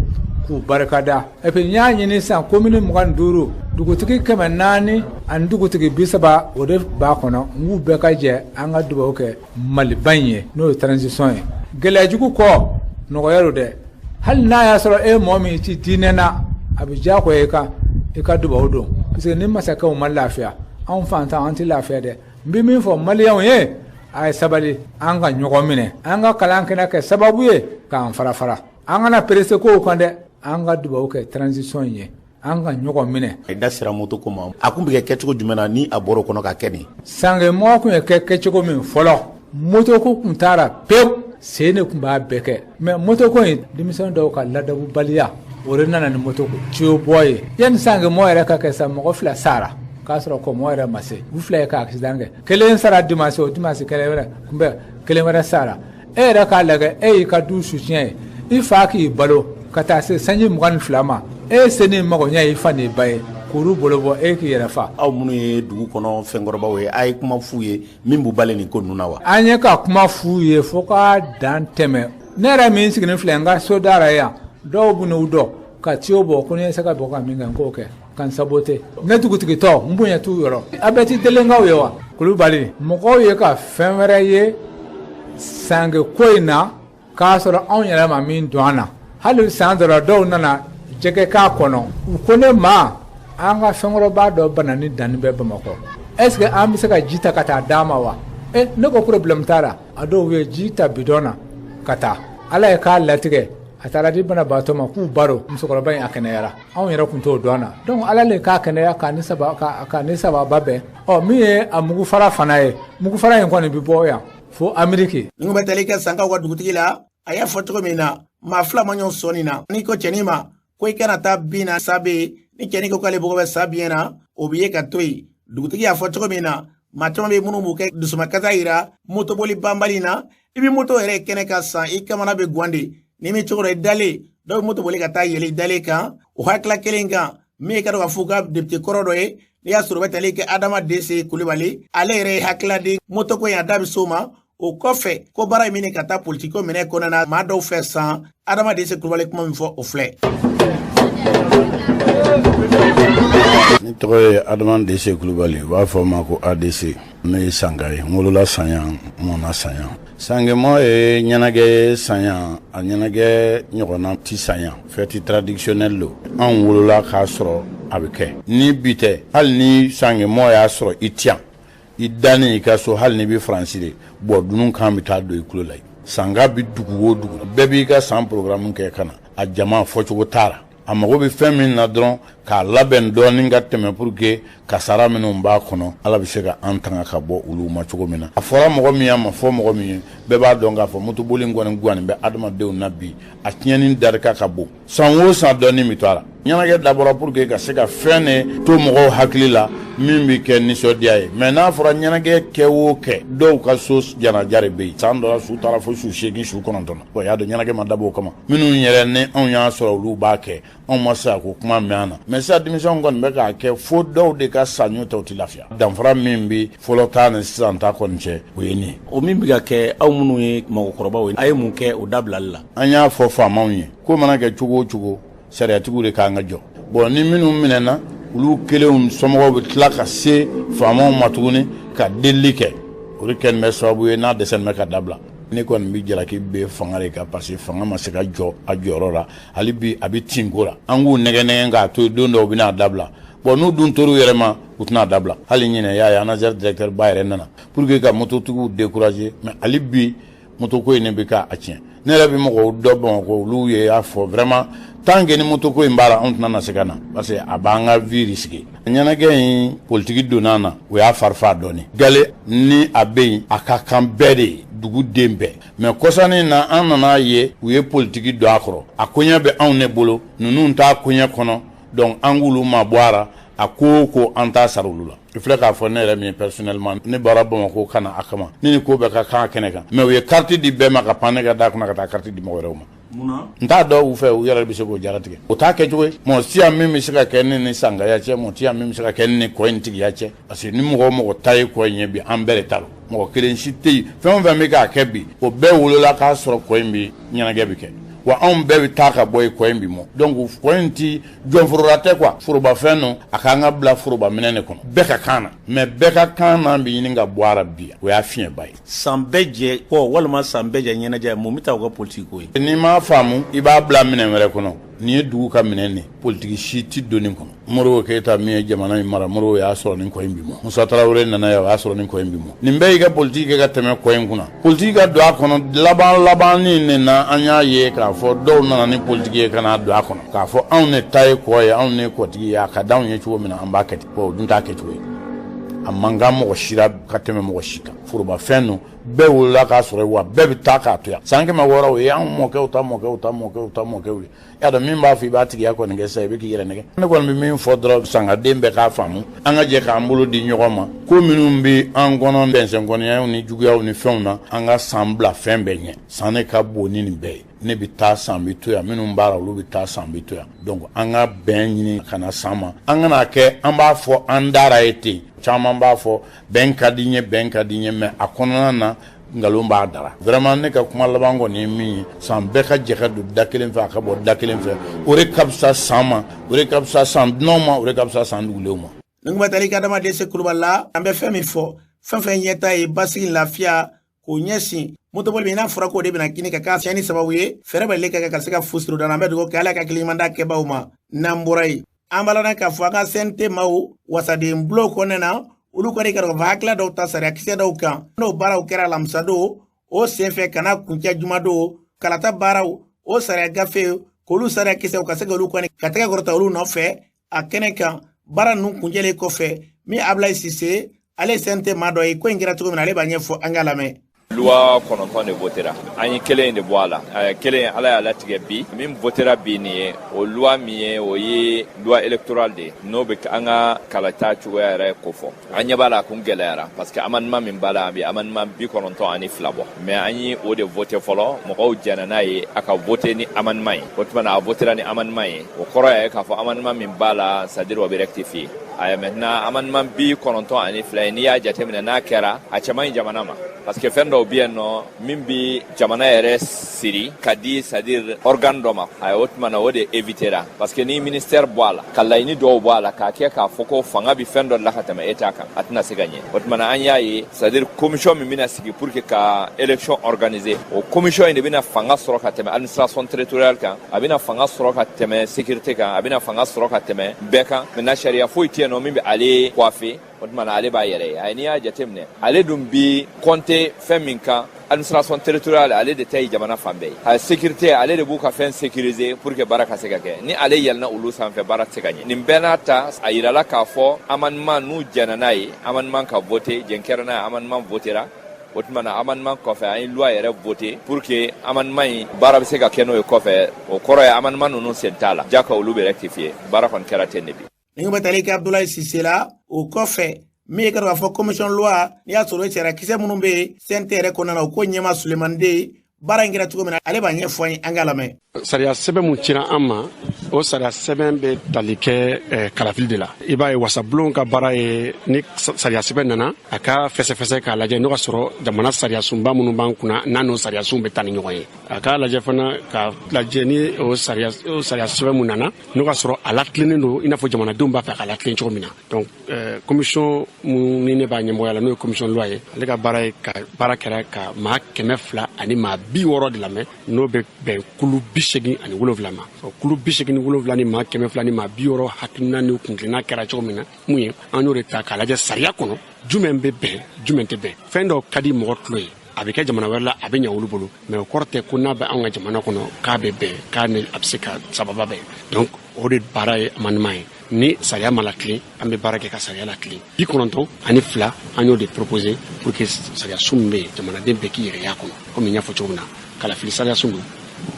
k'u barikada et puis n y'a ɲini sisan commune 25 dugutigi 400 ani dugutigi 30 o de b'a kɔnɔ n k'u bɛɛ ka jɛ an ka dugawu kɛ maliba in ye n'o ye transition ye gɛlɛyajugu kɔ nɔgɔya do dɛ hali n'a y'a sɔrɔ e mɔgɔ min ci diinɛ na a bɛ diyagoya i ka dubawu don parce que ni masakɛw ma lafiya anw fantan an tɛ lafiya dɛ n bɛ min fɔ maliyɛnw ye a ye sabali an ka ɲɔgɔn minɛ an ka kalan kɛnɛ kɛ sababu ye k'an fara fara an kana perese kow kan dɛ an ka dubawu kɛ transition ye an ka ɲɔgɔn minɛ. i da sera moto ko ma a kun bɛ kɛ kɛcogo jumɛn na ni a bɔra o kɔnɔ ka kɛ nin. sangemɔgɔ kun ye kɛcogo min fɔlɔ moto ko kun taara pewu sen de kun b'a bɛɛ kɛ mɛ moto ko in denmisɛn dɔw ka ladabubaliya o de nana ni moto ko ciyo bɔ ye yanni sangemɔgɔ yɛrɛ ka kɛ sa mɔgɔ 2 sara k'a sɔrɔ kɔmɔ yɛrɛ ma se u 2 ye ka accident kɛ 1 sara dimanche o dimanche kelen wɛrɛ kunbɛ 1 wɛrɛ sara e yɛrɛ k'a lajɛ e y'i ka du soutien ye i fa k'i balo ka taa se sanji 22 ma e seni magoɲɛ y'i fa n'i ba ye k'olu bolo bɔ e k'i yɛrɛ fa. aw minnu ye dugu kɔnɔ fɛnkɔrɔbaw ye a ye kuma f'u ye min b'u bali nin ko ninnu na wa. an ye ka kuma f'u ye fo ka dan tɛmɛ ne yɛrɛ min sigilen filɛ n ka so dara yan dɔw bɛ n'u dɔn ka ciyo bɔ ko ni ye se ka bɔ ka min kɛ n k'o kɛ ka n sabote ne dugutigitɔ n bonya t'u yɔrɔ a bɛɛ ti delenkaw ye wa kulubali mɔgɔw ye ka fɛn wɛrɛ ye sange ko in na k'a sɔrɔ anw yɛrɛ ma min don an na hali san dɔrɔn dɔw nana jɛgɛ k'a kɔnɔ u ko ne ma an ka fɛnkɔrɔba dɔ bana ni danni bɛ bamakɔ est ce que an bɛ se ka ji ta ka taa d'a ma wa ne ko problème t'a la a dɔw ye ji ta bidɔn na ka taa ala ye k'a latigɛ a taara di banabaatɔ ma k'u baro musokɔrɔba in a kɛnɛyara anw yɛrɛ tun t'o dɔn na donc ala le k'a kɛnɛya k'a ni sababa bɛn min ye a mugufara fana ye mugufara in kɔni bɛ bɔ yan fo Ameriki. ni ko bɛ tali kɛ sankaw ka dugutigi la a y'a fɔ cogo min na maa 2 ma ɲɔgɔn sɔnni na n'i ko cɛnin ma ko i kana taa bin na sa bɛ ni cɛnin ko k'ale bɔgɔ bɛ sa biɲɛ na o bɛ ye ka to yen dugutigi y'a fɔ cogo min na maa caman bɛ minnu b'u kɛ dusumakasa yira motoboli banbali na i bɛ moto yɛrɛ kɛnɛ ka san i kamana bɛ guwan de ni min cogo dɔ i dalen dɔw bɛ moto boli ka taa yɛlɛ i dalen kan o hakilila kelen kan min ye ka dɔn ka fɔ ka député kɔrɔ dɔ ye n'i y'a sɔrɔ o bɛ tali kɛ Adama Dese Kulibali ale yɛrɛ ye hakilila di moto ko in a da bɛ s'o ma o kɔfɛ ko baara in minɛ ka taa politiki ko minɛ kɔnɔna na maa dɔw fɛ san Adama Dese Kulibali kuma min fɔ o filɛ. ne tɔgɔ ye Adama Dese Kulibali u b'a fɔ ma ko ADC ne ye sanga ye n wolola Saɲan n mɔna Saɲan sangemɔ ye ɲɛnajɛ Saɲan a ɲɛnajɛ ɲɔgɔnna ti Saɲan fête traditionnelle lo an wolola k'a sɔrɔ a bɛ kɛ ni bi tɛ hali ni sangemɔ y'a sɔrɔ i tiyan i dani i ka so hali ni bɛ Faransi de bɔ dunun kan bɛ taa don i kulo la sanga bi dugu o dugu bɛɛ b'i ka san programme kɛ ka na a jama fɔcogo t'a la a mago bɛ fɛn min na dɔrɔn k'a labɛn dɔɔnin ka tɛmɛ pour que kasara minnu b'a kɔnɔ ala bɛ se ka an tanga ka bɔ olu ma cogo min na a fɔra mɔgɔ min y'a ma fɔ mɔgɔ min ye bɛɛ b'a dɔn k'a fɔ motoboli in kɔni guwannen bɛ adamadenw na bi a tiɲɛni darika ka bon san o san dɔɔnin bɛ to a la ɲɛnajɛ dabɔra pour que ka se ka fɛn de to mɔgɔw hakili la min bɛ kɛ nisɔndiya ye mɛ n'a fɔra ɲɛnajɛ kɛ o kɛ dɔw ka so janaja de bɛ yen san dɔ la su taara fo su 8 su 9 na o y'a dɔn ɲɛnajɛ ma dabɔ o kama minnu yɛrɛ ni anw y'a sɔrɔ olu b'a kɛ anw ma se a ko kuma mɛn an na mɛ sisan denmisɛnw kɔni bɛ k'a kɛ fo dɔw de ka saɲɔ tɛ u tɛ lafiya danfara min bɛ fɔlɔ ta ni sisan ta kɔni cɛ o ye nin ye o min bɛ ka kɛ aw minnu ye mɔgɔkɔrɔbaw ye a ye mun kɛ o dabilali la an y'a fɔ faamaw ye ko mana kɛ cogo o cogo sariyatigiw de k'an ka jɔ bon ni minnu minɛna olu kelenw somɔgɔw bɛ tila ka se faamaw ma tuguni ka delili kɛ o de kɛlen bɛ sababu ye n'a dɛsɛlen bɛ ka dabila ne kɔni bɛ jalaki bɛ fanga de kan parce que fanga ma se ka jɔ a jɔyɔrɔ la hali bi a bɛ tinko la an k'u nɛgɛ k'a to don dɔw bɛ n'a dabila bon n'u dun tor'u yɛrɛ ma u tɛna dabila hali ɲinɛ y'a ye ANASER directeur ba yɛrɛ nana pour que ka mototigiw décourager mais hali bi motoko in de bɛ k'a tiɲɛ ne yɛrɛ bɛ mɔgɔw dɔ Bamakɔ olu ye y'a fɔ vraiment tant que ni motoko in b'a la anw tɛna na se ka na parce que a b'an ka vie risquer ɲɛnajɛ in politiki donna na o y'a farifa dɔɔnin gale ni a bɛ yen a ka kan bɛɛ de ye dugu den bɛɛ mais kɔsani na an nana ye u ye politiki don a kɔrɔ a koɲɛ bɛ anw ne bolo ninnu t'a koɲɛ kɔnɔ donc an k'olu ma bɔ a la a ko ko an t'a sara olu la i filɛ k'a fɔ ne yɛrɛ min personnellement ne bɔra Bamakɔ ka na a kama ni ko bɛɛ ka kan kɛnɛ kan mais u ye carte di bɛɛ ma ka pan ne ka da kunna ka taa carte di mɔgɔ wɛrɛw ma n t'a dɔn u fɛ u yɛrɛ bɛ se k'o jaratigɛ o t'a kɛ cogo ye mɔgɔ si yan min bɛ se ka kɛ ni sangaya cɛ mɔgɔ si yan min bɛ se ka kɛ ni kɔ in tigiya cɛ parce que ni mɔgɔ ta ye kɔ in ye bi an bɛɛ de ta don mɔgɔ kelen si tɛ yen fɛn o fɛn bɛ k'a kɛ bi o bɛɛ wolola k'a sɔrɔ kɔ in bi ɲɛnajɛ bɛ kɛ wa anw bɛɛ bɛ taa ka bɔ yen kɔ in bi mɔ donc kɔ in ti jɔnforola tɛ quoi forobafɛn no a k'an ka bila foroba minɛ de kɔnɔ bɛɛ ka kan na mais bɛɛ ka kan na bi ɲini ka bɔ a la bi o y'a fiɲɛba ye san bɛɛ jɛ kɔ walima san bɛɛ jɛ ɲɛnajɛ mun bɛ taa u ka politiki ko ye n'i m'a faamu i b'a bila minɛn wɛrɛ kɔnɔ nin ye dugu ka minɛn de politiki si ti donni kɔnɔ Modibo Keyita min ye jamana in mara Modibo y'a sɔrɔ nin kɔ in bi mɔ Musa Tarawele nana yan o y'a sɔrɔ nin kɔ in bi mɔ nin bɛɛ y'i ka politiki kɛ ka tɛmɛ kɔ in kunna politiki ka don a kɔnɔ laban ni na an y'a ye k'a fɔ dɔw nana ni politiki ye ka n'a don a kɔnɔ k'a fɔ anw ne ta ye kɔ ye anw ne kɔtigi ye a ka d'anw ye cogo min na an b'a kɛ ten o dun t'a kɛ cogo ye a man kan mɔgɔ sira ka tɛmɛ mɔgɔ si kan forobafɛn no bɛɛ wolola k'a sɔrɔ wa bɛɛ bɛ taa k'a to yan san 100 o ye anw mɔkɛw ta mɔkɛw ye y'a dɔn min b'a fɔ i b'a tigiya kɔni kɛ sisan i bɛ k'i yɛrɛ nɛgɛ ne kɔni bɛ min fɔ dɔrɔn sangaden bɛɛ k'a faamu an ka jɛ k'an bolo di ɲɔgɔn ma ko minnu bɛ an kɔnɔ bɛnsɛnkɔniyaw ni juguyaw ni fɛnw na an ka san bila fɛn bɛɛ ɲɛ san ne ka bon ni nin bɛɛ ye ne bɛ taa san bɛ to yan minnu b'a la olu bɛ taa san bɛ to yan donc an ka bɛn ɲini ka na san ma an kana kɛ an b'a fɔ an dara ye ten caman b'a fɔ bɛn ka di n ye mais a kɔnɔna na ngalon b'a dara vraiment ne ka kuma laban kɔni ye min ye san bɛɛ ka jɛ ka don da kelen fɛ a ka bɔ da kelen fɛ o de ka fisa san ma o de ka fisa san dunanw ma o de ka fisa san dugulenw ma ne kuma tali kadama dese kulubali la an bɛ fɛn min fɔ fɛn fɛn ɲɛta ye basigi lafiya k'o ɲɛsin motoboli min n'a fɔra k'o de bɛna kini ka k'a fiɲɛni sababu ye fɛɛrɛ bɛ le ka se ka fusiro dan an bɛ dugawu kɛ ala ka hakili ɲuman d'a kɛbaaw ma n'an bɔra yen an b'a la k'a fɔ an ka CNT maaw wasaden bulon kɔnɔna na olu kɔni ka fɔ hakilila dɔw ta sariyakisɛ dɔw kan n'o baaraw kɛra alamisa don o senfɛ kana kuncɛ juma don kalata baaraw o sariya gafe k'olu sariyakisɛw ka se k'olu kɔni ka tɛgɛ kɔrɔta olu nɔfɛ a kɛnɛ kan baara ninnu kuncɛlen kɔfɛ min Ablaye Sise ale CNT maa dɔ ye ko in kɛra cogo min na ale b'a ɲɛfɔ an ka lamɛn loi 9 de votera an ye kelen de bɔ a la kelen ala y'a latigɛ bi min votera bi nin ye o loi min ye o ye loi électorale de n'o bɛ an ka kalata cogoya yɛrɛ kofɔ an ɲɛ b'a la a kun gɛlɛyara parce que amendement min b'a la a bɛ amendement 92 bɔ mais an ye o de voté fɔlɔ mɔgɔw jɛna n'a ye a ka voté ni amendement ye o tuma na a votera ni amendement ye o kɔrɔ ye k'a fɔ amendement min b'a la c'est à dire o bɛ rectifier aya maintenant amendement 92 ye n'i y'a jateminɛ n'a kɛra a cɛman ɲi jamana ma parce que fɛn dɔw bɛ yen nɔ min bɛ jamana yɛrɛ siri ka di c'est à dire organe dɔ ma aya o tuma na o de évitera parce que ni ministère bɔ a la ka laɲini dɔw bɔ a la k'a kɛ k'a fɔ ko fanga bɛ fɛn dɔ la ka tɛmɛ État kan a tɛna se ka ɲɛ o tuma na an y'a ye c'est à dire commission min bɛna sigi pour que ka élection organiser o commission in de bɛna fanga sɔrɔ ka tɛmɛ administration territoriale kan a bɛna fanga sɔrɔ ka tɛmɛ sécurité kan a bɛna fanga sɔrɔ ka tɛmɛ bɛɛ kan maintenant sariya foyi tɛ yen nɔ min bɛ ale coiffer o tuma na ale b'a yɛrɛ ye a n'i y'a jateminɛ ale dun bi compter fɛn min kan administration territoriale ale de ta ye jamana fan bɛɛ ye a sécurité ale de b'u ka fɛn sécuriser pour que baara ka se ka kɛ ni ale yɛlɛnna olu sanfɛ baara tɛ se ka ɲɛ nin bɛɛ n'a ta a yirala k'a fɔ amendement n'u jɛnna n'a ye amendement ka voter jɛn kɛra n'a ye amendement votera o tuma na amendement kɔfɛ an ye loi yɛrɛ voter pour que amendement in baara bɛ se ka kɛ n'o ye kɔfɛ o kɔrɔ ye amendement ninnu sen t'a la jaa ka olu bɛ rectifier baara kɔni kɛra ten de bi ni bɛ tali kɛ Abdoulaye Sise la o kɔfɛ min ye ka fɔ commission loi n'i y'a sɔrɔ sariyakisɛ minnu bɛ CNT yɛrɛ kɔnɔna na o ko ɲɛma Sulemani Den baara in kɛra cogo min na ale b'a ɲɛfɔ an ye an ka lamɛn sariya sɛbɛn mun cira an ma o sariya sɛbɛn bɛ tali kɛ kalafili de la i b'a ye wasabulon ka baara ye ni sariya sɛbɛn nana a ka fɛsɛfɛsɛ k'a lajɛ n'o ka sɔrɔ jamana sariya sunba minnu b'an kunna n'a n'o sariya sun bɛ taa ni ɲɔgɔn ye a k'a lajɛ fana k'a lajɛ ni o sariya sɛbɛn mun nana n'o ka sɔrɔ a latilennen don i n'a fɔ jamanadenw b'a fɛ ka latilen cogo min na donc commission mun ni ne b'a ɲɛmɔgɔya la n'o ye commission loi ye ale ka baara ye ka baara kɛra ka maa 200 ani maa 60 de lamɛn n'o bɛ bɛn kulu 87 ma o kulu 87 ni maa 200 ni maa 60 hakilina ni kunkilenna kɛra cogo min na mun ye an y'o de ta k'a lajɛ sariya kɔnɔ jumɛn bɛ bɛn jumɛn tɛ bɛn fɛn dɔw ka di mɔgɔ tulo ye a bɛ kɛ jamana wɛrɛ la a bɛ ɲɛ olu bolo mais o kɔrɔ tɛ ko n'a bɛ anw ka jamana kɔnɔ k'a bɛ bɛn k'a ni a bɛ se ka sababa bɛn donc o de baara ye amendement ye ni sariya ma latilen an bɛ baara kɛ ka sariya latilen 92 an y'o de proposer pour que sariya sun min bɛ yen jamanaden bɛɛ k'i yɛrɛ y'a kɔnɔ komi n y'a fɔ cogo min na kalafili sariya sun don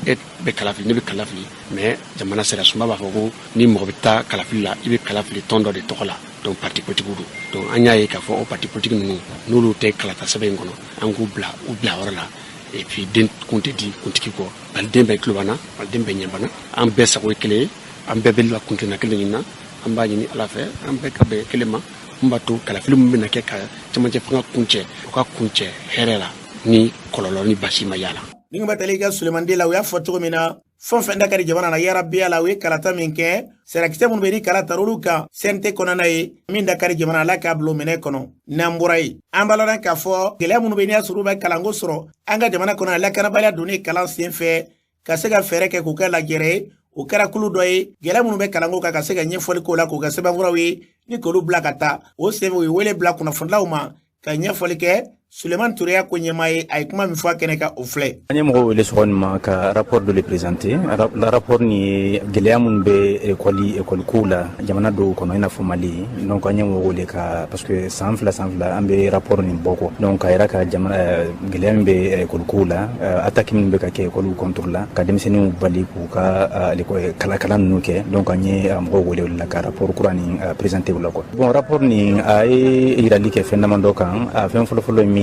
e bɛ kalafili ne bɛ kalafili mais jamana sariya sunba b'a fɔ ko ni mɔgɔ bɛ taa kalafili la i bɛ kalafili tɔn dɔ de tɔgɔ la donc parti politique don donc an y'a ye k'a fɔ o parti politique ninnu n'olu tɛ kalata sɛbɛn in kɔnɔ an k'u bila u bila yɔrɔ la et puis den kunte di kuntiki ko bal den be klubana bal den be nyambana am be sa ko kele am be be la kunte na kele nyina am ba nyini ala fe am be ka be kele ma mbatu kala film be na ke ka chama je fanga kunche ka kunche herela ni kololo ni bashima yala ninga batali ga Suleiman de la ya foto mina fon fenda kari jamana na ya rabbi ala we kalata minke sera kitabu beri kalata ruluka sente konana yi min da kari jamana la ka blo mene kono namburai ambala ka fo gele mun be ni asuru ba kalango soro anga jamana kono la kana bala doni kalan senfe ka se ga fere ke ku kala gere o kara kulu doyi gele mun be kalango ka se ga nyefoli ko la ko ga se ba ngurawi ni ko lu blakata o se we wele blakuna fondlauma ka nyefoli ke Suleiman Touré a konyemaye ay kuma mi fwa kene ka ofle anye mo le sokon ka rapport de le présenter la rapport ni geleamun be école kula jamana do kono ina formali donc anye mo le ka parce que sanfla ambe rapport ni boko donc ayra ka jamana geleam be école kula attaque min be ka ke école contrôle ka demseni bali ku ka le ko kala nuke donc anye mo le la ka rapport kurani présenter wala ko bon rapport ni ay irali ke fondament kan fen folo mi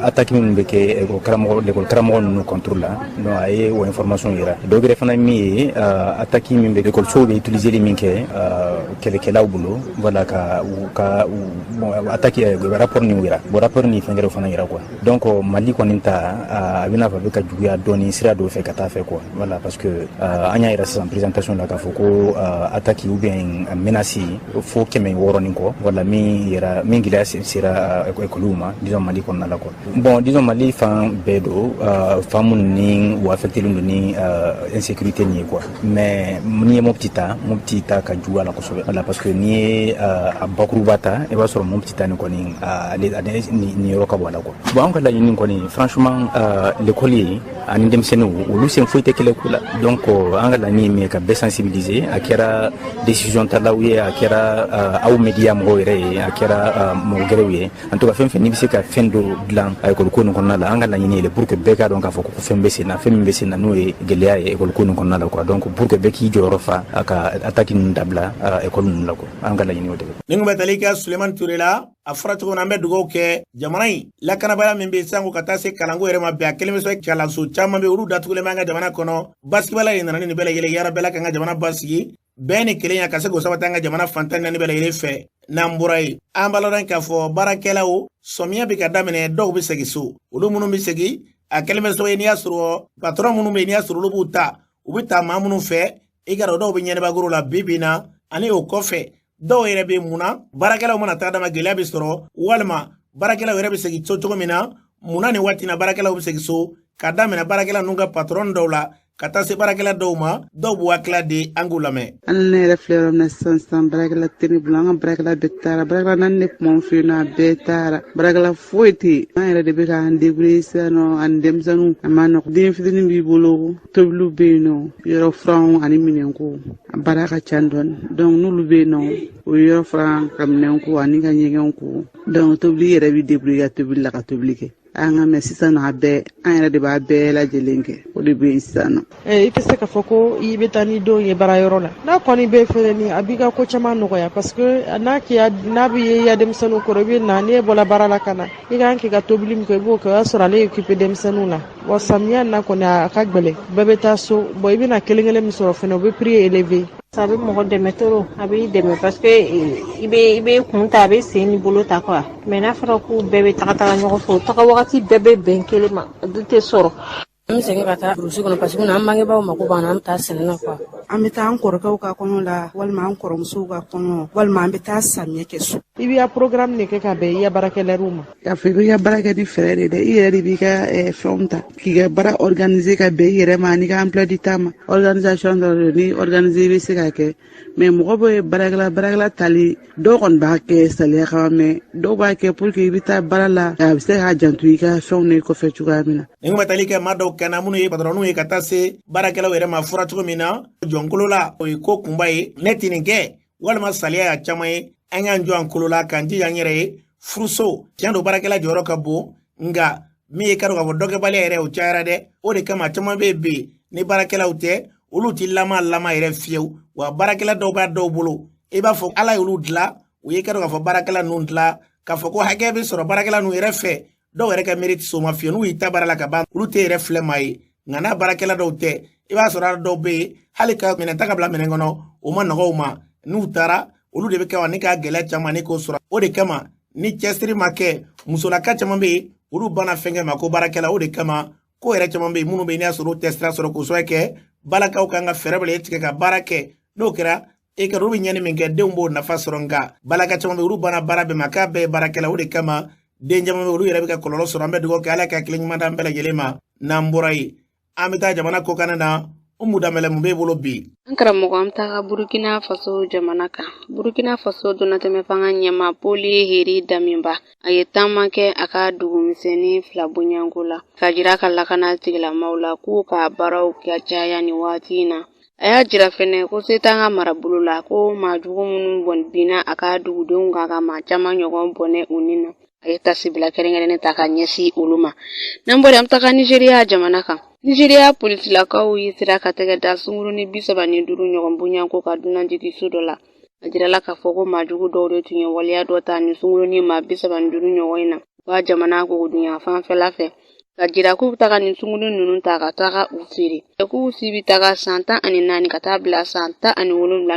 attaque min be ke ko karamo no contrôle no ay o information ira do gre fana mi attaque min be ko so be utiliser les min ke kela bulo voilà ka attaque rapport ni wira bo rapport ni fengere fana ira quoi donc mali ko ninta abina fa be ka juya doni sira do fe kata fe quoi voilà parce que anya ira sans présentation la ka foko attaque ou bien menace fo kemen woroni ko voilà mi ira min gila sira koluma disons mali kon na la ko bon disons mali fan bedo famun ni ou affecté lu ni insécurité ni quoi mais ni mo petita ka juwa la ko so voilà parce que ni a bakru bata e ba so mo petita ni ko ni ni roka wala ko bon ko la ni ko ni franchement l'école yi ani dem senu lu sen foite kele kula donc angala ni me ka be sensibiliser akera décision talawiye akera au media mo re akera mo grewe en tout cas fem ni bise ka fendo blanc ay ko ko non la angala ni le pour que beka donc afoko ko fem bese na no e gelea e ko ko non la quoi donc pour que beki joro fa aka attaque ndabla e ko non la ko angala ni wote ningu batalika Suleiman Touré la afratu ko nambe dugo ke jamanai la kana bala membe sango katase kalango ere mabbe akelme so kala so chama be uru datu le manga jamana kono basketball ina ni bela yele yara bela kanga jamana basigi beni kelenya kase go sabatanga jamana fantana ni bela yele fe namburai ambaloran ka fo barakela o somia bi kadamene dog bi segisu ulu munu bi segi akelme so eni asuro patron munu be ni asuro lubuta ubita mamunu fe igaro do bi nyene baguru la bibina ani o kofe do yere be muna barakela muna tada magela bi soro walma barakela yere bi segi chocho mina muna ni watina barakela bi segi so kadamene barakela nunga patron dola kata se barakela doma do bu akla de angulame anne reflero na sansan barakela tini blanga barakela betara barakela nanne mon fina betara barakela foiti ayre de be kan debrisa no andem sanu amano din fidini bi bolo toblu be no yoro franc ani minenko baraka chandon donc nulu be no o yoro franc kam nenko ani ga nyenko donc tobli yere bi debriga tobli la ka toblike anga mesisa na be ayre de ba be la jelenke o de be insano ite se ka foko i betani do ye bara yoro la na koni be fere ni abiga ko chama no ya parce que na ki na bi ya dem sanu ko rebi na ne bola bara la kana iga anki ga toblim ko go ko asura le equipe dem sanu la wa samia na ko na akagbele bebe taso boy bi na kelengele mi soro feno be prix élevé sabe mo de metoro abi de me parce que ibe kunta be seni bolo ta quoi mais na fara ku bebe takata nyogo fo taka wakati bebe benkele ma dute soro am senge kata rusi kono parce que na mangi bawo mako bana am ta senna quoi am ta an korka ka kono la walma an korom su ka kono walma am ta samye kesu ibi ya programme ne ke ka be ya barakele ruma ya fe ya baraka di frère de ire di ka fonta ki ga bara organiser ka be ire mani ka emploi du temps organisation de ni organiser bi se ka ke mais mo bo barakala tali do kon ba ke sale ka me do ba ke pour que ibita barala ya se ha jantu ka fonne ko fe chuga mina ningu batalika mado kana munu ye patronu ye katase barakela were ma fura chugo mina jonkolola o ko kumbai netininge walma salia ya chamaye anga njo ankolola kanji yanyere fruso tiando barakela joro kabo nga mi karo kabo doge bale ere o chaira de o de kama chama bebe ni barakela ute uluti lama ere fieu wa barakela do ba do bulu e ba fo ala uludla o ye karo kabo barakela nundla ka fo ko hage be soro barakela nu ere fe dɔw yɛrɛ ka mérite soma fiye n'u y'i ta baara la ka ban olu tɛ yɛrɛ filɛ maa ye nka n'a baarakɛla dɔw tɛ i b'a sɔrɔ dɔw bɛ yen hali ka minɛn ta ka bila minɛn kɔnɔ o ma nɔgɔ u ma n'u taara olu de bɛ kɛ wa ne ka gɛlɛya caman ne k'o sɔrɔ o de kama ni cɛsiri ma kɛ musolaka caman bɛ yen olu banna fɛn kɛ ma ko baarakɛla o de kama ko yɛrɛ caman bɛ yen minnu bɛ yen n'i y'a sɔrɔ u tɛ sira sɔrɔ k'o sɔrɔ kɛ balakaw kan ka fɛɛrɛ bɛɛ tigɛ ka baara kɛ n'o kɛra e ka olu bɛ ɲɛni min kɛ denw b'o nafa sɔrɔ nka balaka caman bɛ yen olu banna baara bɛɛ ma k'a bɛɛ ye baarakɛla o de kama den caman bɛ yen olu yɛrɛ bɛ ka kɔlɔlɔ sɔrɔ an bɛ dugawu kɛ ala ka hakili ɲuman d'an bɛɛ lajɛlen ma n'an bɔra yen an bɛ taa jamana kɔkan na Umu Danbɛlɛ mun b'e bolo bi an karamɔgɔ an taga Burkina Faso jamana kan Burkina Faso donatɛmɛ fanga ɲɛma Poli Heri Daminba a ye taama kɛ a ka dugumisɛnnin 2 bonyanko la ka jira ka lakana tigilamaw la k'u ka baaraw ka caya ni waati in na a y'a jira fɛnɛ ko se t'an ka marabolo la ko maajugu minnu bɔnbina a ka dugudenw kan ka maa caman ɲɔgɔn bɔnɛ u ni na a ye tasibila kɛrɛnkɛrɛnnen ta ka ɲɛsin olu ma n'an bɔra an bɛ taga Nigeriya jamana kan Nigeriya polisilakaw y'i sera ka tɛgɛ da sungurunin 35 ɲɔgɔn bonyanko ka dunanjigi so dɔ la a jirala k'a fɔ ko maajugu dɔw de tun ye waleya dɔ ta ni sungurunin ma 35 ɲɔgɔn in na wa jamana kogodunya fanfɛla fɛ ka jira k'u bɛ taga ni sungurunin ninnu ta ka taga u feere k'u si bɛ taga san 14 ka taa bila san 17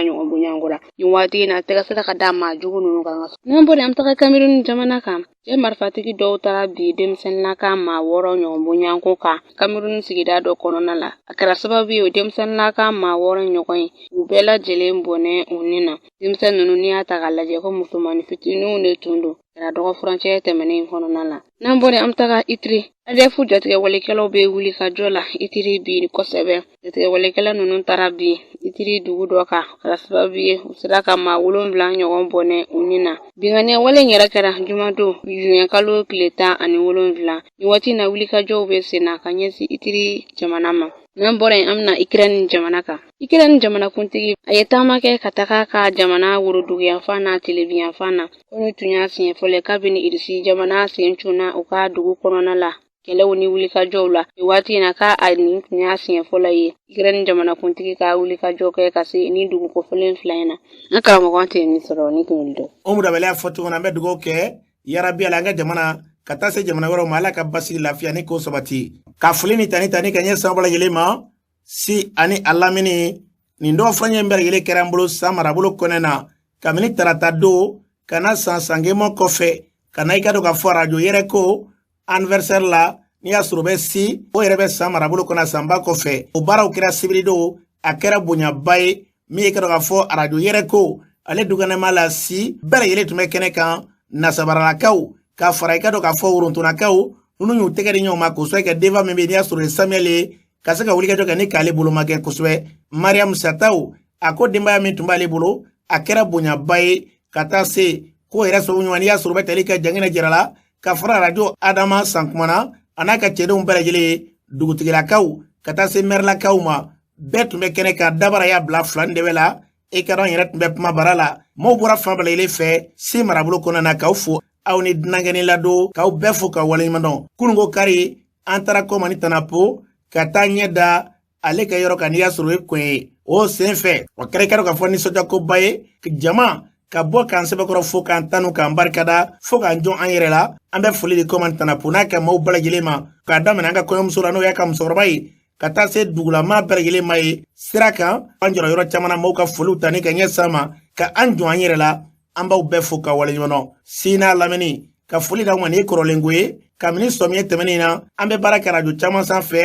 ɲɔgɔn bonyanko la nin waati in na tɛgɛ sera ka da maajugu ninnu kan ka so n'an bɔra an bɛ taga Cameroun jamana kan cɛ marifatigi dɔw taara bi denmisɛnninlaka maa 6 ɲɔgɔn bonyanko kan Cameroun sigida dɔ kɔnɔna la a kɛra sababu ye o denmisɛnninlaka maa 6 ɲɔgɔn ye u bɛɛ lajɛlen bɔnɛ u ni na denmisɛn ninnu n'i y'a ta k'a lajɛ ko musomanin fitininw de tun don kɛra dɔgɔ furancɛ tɛmɛnen kɔnɔna la n'an bɔra an bɛ taga Itiri ADF jatigɛ walekɛlaw bɛ wuli ka jɔ la Itiri bi kosɛbɛ jatigɛ walekɛla ninnu taara bi Itiri dugu dɔ kan kɛra sababu ye u sera ka maa 7 ɲɔgɔn bɔnɛ u ni na binganiya wale yɛrɛ kɛra jumadon juin kalo tile 17 ni waati na wuli ka jɔw bɛ senna ka ɲɛsin Itiri jamana ma n'an bɔra yen an bɛna Ukraine jamana kan Ukraine jamanakuntigi a ye taama kɛ ka taga ka jamana woroduguyanfan n'a telebiyanfan na ko ni tun y'a siɲɛ fɔlɔ kabini Irisi jamana sen cunna u ka dugu kɔnɔna la kɛlɛw ni wulikajɔw la ni waati in na k'a nin tun y'a siɲɛ fɔlɔ ye Ukraine jamanakuntigi ka wulikajɔ kɛ ka se ni dugu kɔfɛlen 2 in na an karamɔgɔ an tɛ min sɔrɔ ni kun dɔ Umu Danbɛlɛ y'a fɔ cogo min na an bɛ dugawu kɛ yarabi ala an ka jamana ka taa se jamana wɛrɛw ma ala ka basigi lafiya ni ko sabati ka foli ni tani ka ɲɛsin bɔla yɛlɛ ma si ani a lamini nin dɔw furancɛ in bɛɛ lajɛlen kɛra an bolo san marabolo kɔnɛ na kabini tarata don ka na san sangema kɔfɛ ka na i ka dɔn ka fɔ arajo yɛrɛ ko anniversaire la n'i y'a sɔrɔ bɛ si o yɛrɛ bɛ san marabolo kɔnɔ sanba kɔfɛ o baaraw kɛra sibiri don a kɛra bonyaba ye min ye ka dɔn ka fɔ arajo yɛrɛ ko ale dukɛnɛma la si bɛɛ lajɛlen tun bɛ kɛnɛ kan nasabaralakaw ka fara i ka dɔn ka fɔ worontonakaw ninnu y'u tɛgɛ di ɲɔgɔn ma kosɛbɛ ka denfa min bɛ yen n'i y'a sɔrɔ ye Samuel ye ka se ka wulikajɔ kɛ ni k'ale bolo ma kɛ kosɛbɛ Mariam Sataw a ko denbaya min tun b'ale bolo a kɛra bonyaba ye ka taa se ko yɛrɛ sababu ɲuman n'i y'a sɔrɔ bɛ tali kɛ jangɛnɛ jara la ka fara arajo Adama Sankumana a n'a ka cɛdenw bɛɛ lajɛlen ye dugutigilakaw ka taa se mɛrilakaw ma bɛɛ tun bɛ kɛnɛ ka dabara y'a bila 2 de bɛ la e ka dɔn yɛrɛ tun bɛ kuma bara la maaw bɔra fan bɛɛ lajɛlen fɛ si marabolo kɔnɔna na k'aw fo aw ni dunankɛni ladon k'aw bɛɛ fo ka waleɲuman dɔn kununko kari an taara kɔma ni tanapo ka taa ɲɛ da ale ka yɔrɔ kan n'i y'a sɔrɔ o ye kun ye o sen fɛ o kɛra i ka dɔn ka fɔ nisɔndiyakoba ye jama ka bɔ k'an sɛbɛkɔrɔ fo k'an tanu k'an barikada fo k'an jɔn an yɛrɛ la an bɛ foli di kɔma ni tanapo n'a ka maaw bɛɛ lajɛlen ma k'a daminɛ an ka kɔɲɔmuso la n'o y'a ka musokɔrɔba ye ka taa se dugulama bɛɛ lajɛlen ma ye sira kan an jɔra yɔrɔ caman na maaw ka foliw ta ni ka ɲɛ san ma ka an jɔn an yɛrɛ la an b'aw bɛɛ fo ka waleɲuman dɔn si n'a lamɛnni ka foli d'aw ma nin ye kɔrɔlenko ye kabini sɔmiɲɛ tɛmɛnen na an bɛ baara kɛ arajo caman sanfɛ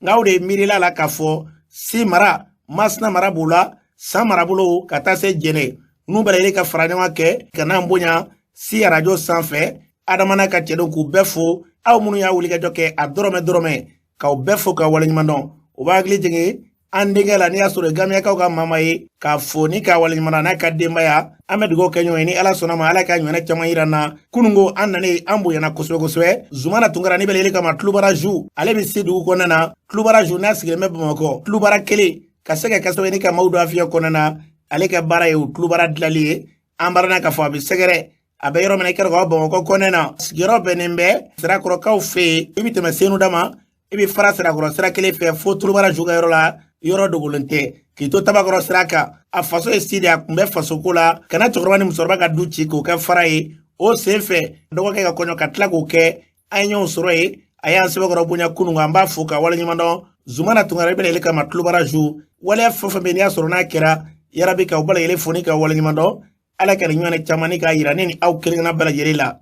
nka aw de ye miirila la k'a fɔ si mara Masina mara b'u la san marabolo ka taa se Jɛnɛ n'u bɛɛ lajɛlen ka fara ɲɔgɔn kɛ ka n'an bonya si arajo sanfɛ Adama n'a ka cɛdenw k'u bɛɛ fo aw minnu y'a wulikajɔ kɛ a dɔrɔmɛ k'aw bɛɛ fo ka waleɲuman dɔn o b'a hakili jigin an denkɛ la n'i y'a sɔrɔ gamiyakaw ka mama ye k'a fo ni k'a waleɲuman dɔn n'a ka denbaya an bɛ dugawu kɛ ɲɔgɔn ye ni ala sɔnna ma ala ka ɲɔgɔnna caman yira na kununko an nanen an bonyana kosɛbɛ Zumana Tunkara ni bɛ lajɛlen kama tulobara ju ale bɛ se dugu kɔnɔna na tulobara ju n'a sigilen bɛ Bamakɔ tulobara kelen ka se ka kɛ sababu ye ni ka maaw don afiya kɔnɔna na ale ka baara ye o tulobara dilanli ye an baara k'a fɔ a bɛ sɛgɛrɛ a bɛ yɔrɔ min na i kɛra k'aw Bamakɔ kɔnɔna na sigiyɔrɔ bɛnnen bɛ sirakɔrɔkaw fɛ yen i bɛ tɛmɛ senu dama i bɛ fara sirakɔrɔ sira kelen fɛ fo tulobara ju ka yɔrɔ la yɔrɔ dogolen tɛ k'i to tabakɔrɔ sira kan a faso ye sidi a tun bɛ fasoko la kana cɛkɔrɔba ni musokɔrɔba ka du ci k'o kɛ fara ye o sen fɛ dɔgɔkɛ ka kɔɲɔ ka tila k'o kɛ an ɲɔgɔn sɔrɔ ye a y'an sɛbɛkɔrɔ bonya kunun an b'a fo ka waleɲuman dɔn Zumana Tunkara bɛna yɛlɛ kama tulobara ju waleya fɛn fɛn bɛ n'i y'a sɔrɔ n'a kɛra yarabi ka bala yɛlɛ foni ka waleɲuman dɔn ala ka nin ɲɔgɔn caman ni k'a yira ne ni aw kelenkelenna bɛɛ lajɛlen la